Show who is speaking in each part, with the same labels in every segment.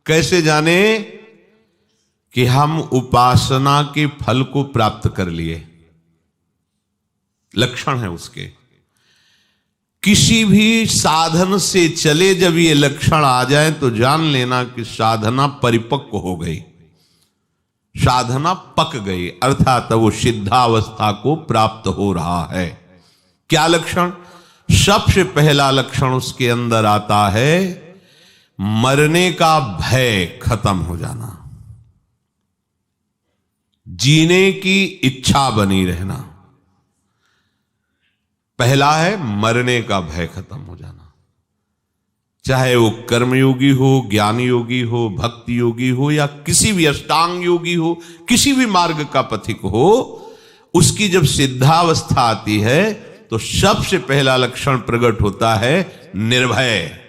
Speaker 1: कैसे जाने कि हम उपासना के फल को प्राप्त कर लिए? लक्षण है उसके। किसी भी साधन से चले जब ये लक्षण आ जाए तो जान लेना कि साधना परिपक्व हो गई, साधना पक गई, अर्थात वो सिद्धावस्था को प्राप्त हो रहा है। क्या लक्षण? सबसे पहला लक्षण उसके अंदर आता है मरने का भय खत्म हो जाना, जीने की इच्छा बनी रहना। पहला है मरने का भय खत्म हो जाना, चाहे वो कर्मयोगी हो, ज्ञान योगी हो, भक्ति योगी हो, या किसी भी अष्टांग योगी हो, किसी भी मार्ग का पथिक हो, उसकी जब सिद्धावस्था आती है तो सबसे पहला लक्षण प्रकट होता है निर्भय।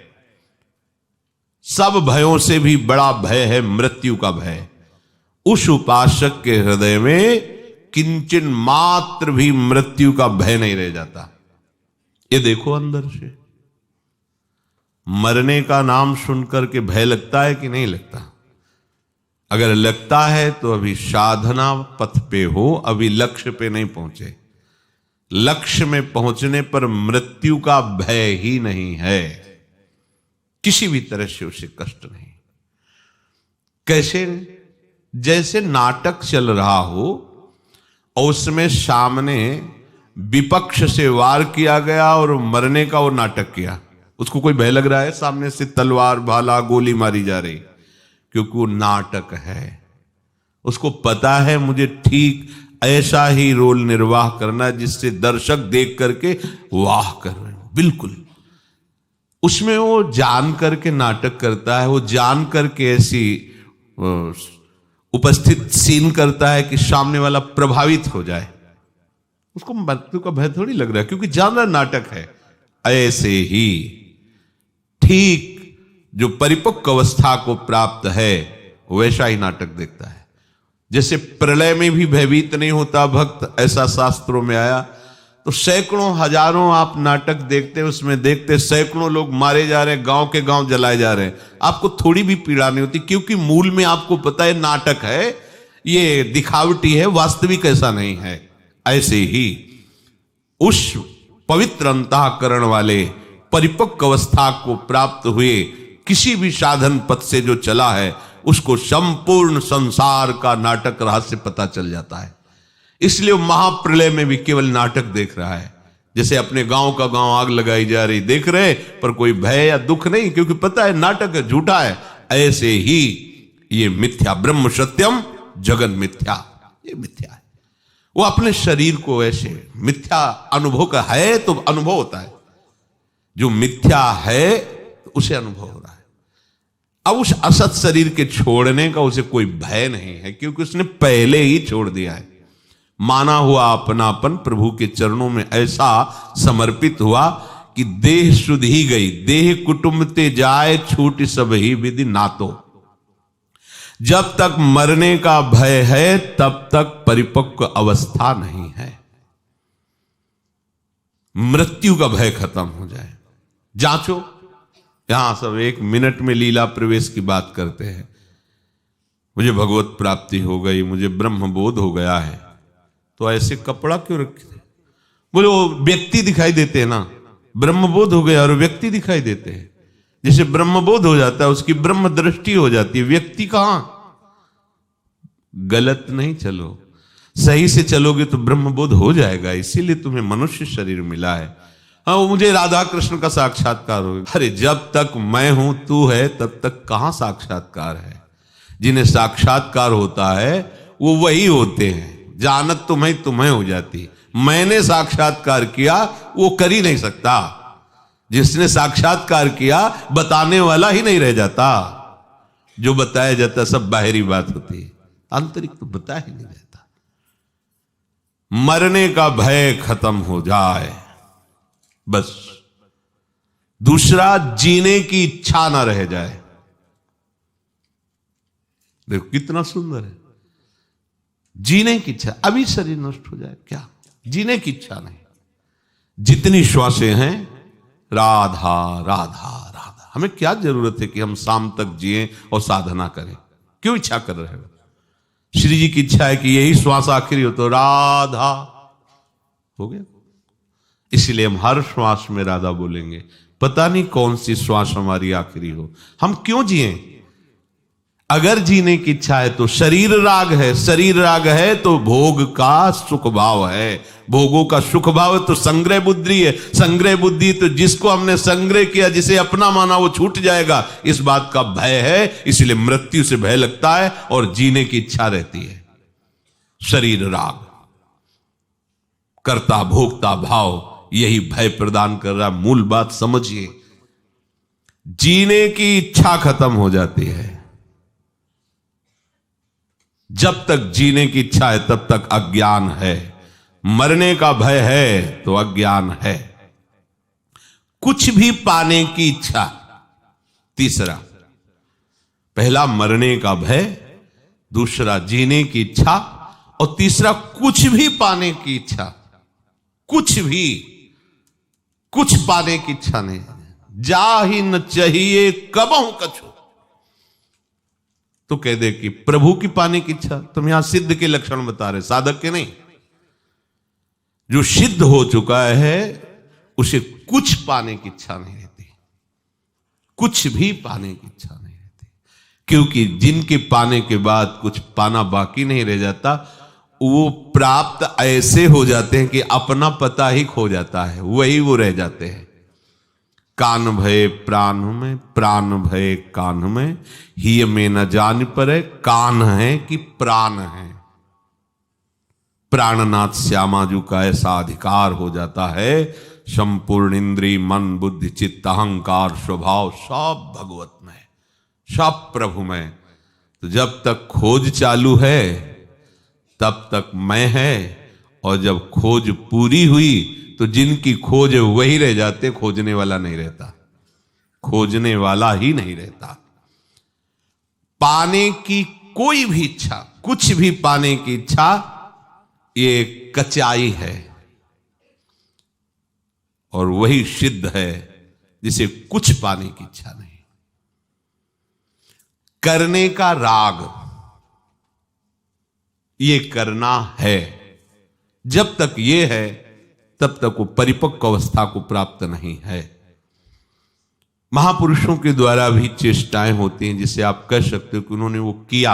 Speaker 1: सब भयों से भी बड़ा भय है मृत्यु का भय। उस उपासक के हृदय में किंचन मात्र भी मृत्यु का भय नहीं रह जाता। ये देखो अंदर से मरने का नाम सुनकर के भय लगता है कि नहीं लगता? अगर लगता है तो अभी साधना पथ पे हो, अभी लक्ष्य पे नहीं पहुंचे। लक्ष्य में पहुंचने पर मृत्यु का भय ही नहीं है, किसी भी तरह से उसे कष्ट नहीं। कैसे? जैसे नाटक चल रहा हो और उसमें सामने विपक्ष से वार किया गया और मरने का वो नाटक किया, उसको कोई भय लग रहा है? सामने से तलवार भाला गोली मारी जा रही, क्योंकि वो नाटक है। उसको पता है मुझे ठीक ऐसा ही रोल निर्वाह करना है जिससे दर्शक देख करके वाह कर रहे हो। बिल्कुल उसमें वो जान करके नाटक करता है, वो जान करके ऐसी उपस्थित सीन करता है कि सामने वाला प्रभावित हो जाए। उसको मृत्यु का भय थोड़ी लग रहा है, क्योंकि जान रहा नाटक है। ऐसे ही ठीक जो परिपक्व अवस्था को प्राप्त है वैसा ही नाटक देखता है। जैसे प्रलय में भी भयभीत नहीं होता भक्त, ऐसा शास्त्रों में आया। तो सैकड़ों हजारों आप नाटक देखते, उसमें देखते सैकड़ों लोग मारे जा रहे हैं, गांव के गांव जलाए जा रहे हैं, आपको थोड़ी भी पीड़ा नहीं होती, क्योंकि मूल में आपको पता है नाटक है, ये दिखावटी है, वास्तविक ऐसा नहीं है। ऐसे ही उस पवित्र अंतःकरण वाले परिपक्व अवस्था को प्राप्त हुए किसी भी साधन पथ से जो चला है, उसको संपूर्ण संसार का नाटक रहस्य पता चल जाता है। इसलिए महाप्रलय में भी केवल नाटक देख रहा है। जैसे अपने गांव का गांव आग लगाई जा रही देख रहे, पर कोई भय या दुख नहीं, क्योंकि पता है नाटक है, झूठा है। ऐसे ही ये मिथ्या, ब्रह्म सत्यम जगन मिथ्या, ये मिथ्या है। वो अपने शरीर को ऐसे मिथ्या अनुभव का है तो अनुभव होता है, जो मिथ्या है तो उसे अनुभव हो रहा है। अब उस असत शरीर के छोड़ने का उसे कोई भय नहीं है, क्योंकि उसने पहले ही छोड़ दिया है। माना हुआ अपनापन प्रभु के चरणों में ऐसा समर्पित हुआ कि देह शुद्ध ही गई, देह कुटुंब ते जाए छूट सब ही विधि नातो। जब तक मरने का भय है तब तक परिपक्व अवस्था नहीं है। मृत्यु का भय खत्म हो जाए, जांचो। यहां सब 1 मिनट में लीला प्रवेश की बात करते हैं। मुझे भगवत प्राप्ति हो गई, मुझे ब्रह्म बोध हो गया है, तो ऐसे कपड़ा क्यों रखे थे? बोले वो व्यक्ति दिखाई देते हैं ना, ब्रह्म बोध हो गया और व्यक्ति दिखाई देते हैं। जैसे ब्रह्म बोध हो जाता है उसकी ब्रह्म दृष्टि हो जाती है, व्यक्ति कहां? गलत नहीं चलो, सही से चलोगे तो ब्रह्म बोध हो जाएगा। इसीलिए तुम्हें मनुष्य शरीर मिला है। हाँ, वो मुझे राधा कृष्ण का साक्षात्कार हो गया। अरे जब तक मैं हूं तू है तब तक कहां साक्षात्कार है? जिन्हें साक्षात्कार होता है वो वही होते हैं। जानत तुम्हें हो जाती, मैंने साक्षात्कार किया वो कर ही नहीं सकता। जिसने साक्षात्कार किया बताने वाला ही नहीं रह जाता। जो बताया जाता सब बाहरी बात होती है, आंतरिक तो बता ही नहीं रहता। मरने का भय खत्म हो जाए बस। दूसरा, जीने की इच्छा ना रह जाए। देखो कितना सुंदर है, जीने की इच्छा। अभी शरीर नष्ट हो जाए क्या, जीने की इच्छा नहीं। जितनी श्वासें हैं राधा राधा राधा, हमें क्या जरूरत है कि हम शाम तक जिए और साधना करें? क्यों इच्छा कर रहे हो? श्री जी की इच्छा है कि यही श्वास आखिरी हो तो राधा हो गया। इसलिए हम हर श्वास में राधा बोलेंगे। पता नहीं कौन सी श्वास हमारी आखिरी हो, हम क्यों जिए? अगर जीने की इच्छा है तो शरीर राग है, शरीर राग है तो भोग का सुख भाव है, भोगों का सुख भाव है तो संग्रह बुद्धि है, संग्रह बुद्धि तो जिसको हमने संग्रह किया, जिसे अपना माना वो छूट जाएगा, इस बात का भय है। इसलिए मृत्यु से भय लगता है और जीने की इच्छा रहती है। शरीर राग, कर्ता भोक्ता भाव यही भय प्रदान कर रहा। मूल बात समझिए, जीने की इच्छा खत्म हो जाती है। जब तक जीने की इच्छा है तब तक अज्ञान है, मरने का भय है तो अज्ञान है। कुछ भी पाने की इच्छा, तीसरा, पहला मरने का भय, दूसरा जीने की इच्छा और तीसरा कुछ भी पाने की इच्छा। कुछ भी, कुछ पाने की इच्छा नहीं, जा ही न चाहिए कबहू कछु। तो कह दे कि प्रभु की पाने की इच्छा। तुम यहां सिद्ध के लक्षण बता रहे, साधक के नहीं। जो सिद्ध हो चुका है उसे कुछ पाने की इच्छा नहीं रहती, कुछ भी पाने की इच्छा नहीं रहती। क्योंकि जिनके पाने के बाद कुछ पाना बाकी नहीं रह जाता, वो प्राप्त ऐसे हो जाते हैं कि अपना पता ही खो जाता है, वही वो रह जाते हैं। कान भय प्राण में, प्राण भय कान में, ही में न जान पड़े कान है कि प्राण है। प्राणनाथ श्यामाजू का ऐसा अधिकार हो जाता है, संपूर्ण इंद्रिय मन बुद्धि चित्त अहंकार स्वभाव सब भगवत में, सब प्रभु में। तो जब तक खोज चालू है तब तक मैं है, और जब खोज पूरी हुई तो जिनकी खोज है वही रह जाते, खोजने वाला नहीं रहता, खोजने वाला ही नहीं रहता। पाने की कोई भी इच्छा, कुछ भी पाने की इच्छा, ये कचाई है, और वही सिद्ध है जिसे कुछ पाने की इच्छा नहीं। करने का राग, ये करना है, जब तक ये है तब तक वो परिपक्व अवस्था को प्राप्त नहीं है। महापुरुषों के द्वारा भी चेष्टाएं होती हैं, जिसे आप कह सकते हो कि उन्होंने वो किया,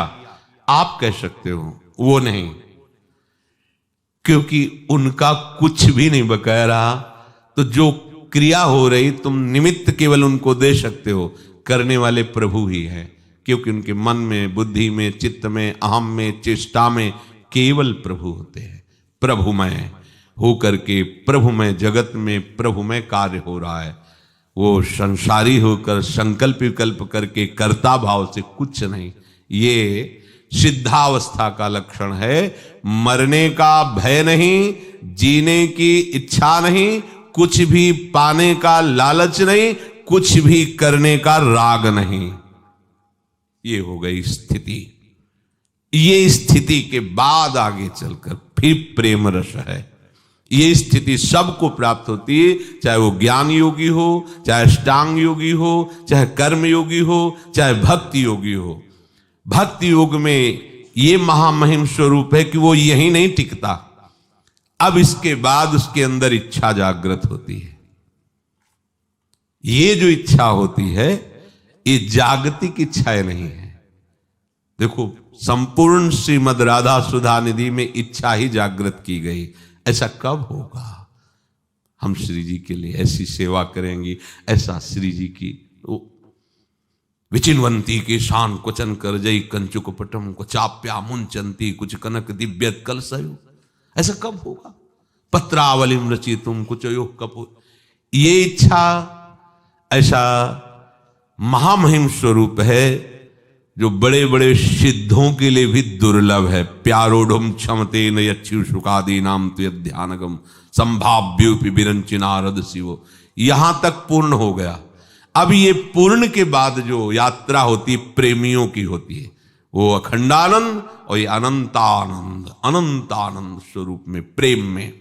Speaker 1: आप कह सकते हो वो नहीं, क्योंकि उनका कुछ भी नहीं बकाया रहा। तो जो क्रिया हो रही, तुम निमित्त केवल उनको दे सकते हो, करने वाले प्रभु ही हैं। क्योंकि उनके मन में, बुद्धि में, चित्त में, अहम में, चेष्टा में केवल प्रभु होते हैं। प्रभुमय हो करके प्रभुमय जगत में प्रभुमय कार्य हो रहा है। वो संसारी होकर संकल्प विकल्प करके कर्ता भाव से कुछ नहीं। ये सिद्धावस्था का लक्षण है। मरने का भय नहीं, जीने की इच्छा नहीं, कुछ भी पाने का लालच नहीं, कुछ भी करने का राग नहीं। ये हो गई स्थिति। ये स्थिति के बाद आगे चलकर फिर प्रेम रस है। ये स्थिति सबको प्राप्त होती है, चाहे वो ज्ञान योगी हो, चाहे अष्टांग योगी हो, चाहे कर्म योगी हो, चाहे भक्ति योगी हो। भक्ति योग में ये महामहिम स्वरूप है कि वो यही नहीं टिकता, अब इसके बाद उसके अंदर इच्छा जागृत होती है। ये जो इच्छा होती है, ये जागतिक इच्छाएं नहीं है। देखो, संपूर्ण श्रीमद राधा सुधा निधि में इच्छा ही जागृत की गई। ऐसा कब होगा? हम श्री जी के लिए ऐसी सेवा करेंगी, ऐसा श्री जी की विचिन्वंती के शान कुचन कर जई कंचुक पटम को चाप्या मुंचंती कुछ कनक दिव्य कलसयो। ऐसा कब होगा? पत्रावलिम रची तुम कुछ योग कपूर। ये इच्छा ऐसा महामहिम स्वरूप है जो बड़े बड़े सिद्धों के लिए भी दुर्लभ है। प्यारोढ़ क्षमते न यक्षु शुकादी नाम तो ध्यानगम संभाव्योपि विरंचि नारद शिवो। यहां तक पूर्ण हो गया। अब ये पूर्ण के बाद जो यात्रा होती प्रेमियों की होती है, वो अखंडानंद और ये अनंतानंद, अनंतानंद स्वरूप में, प्रेम में।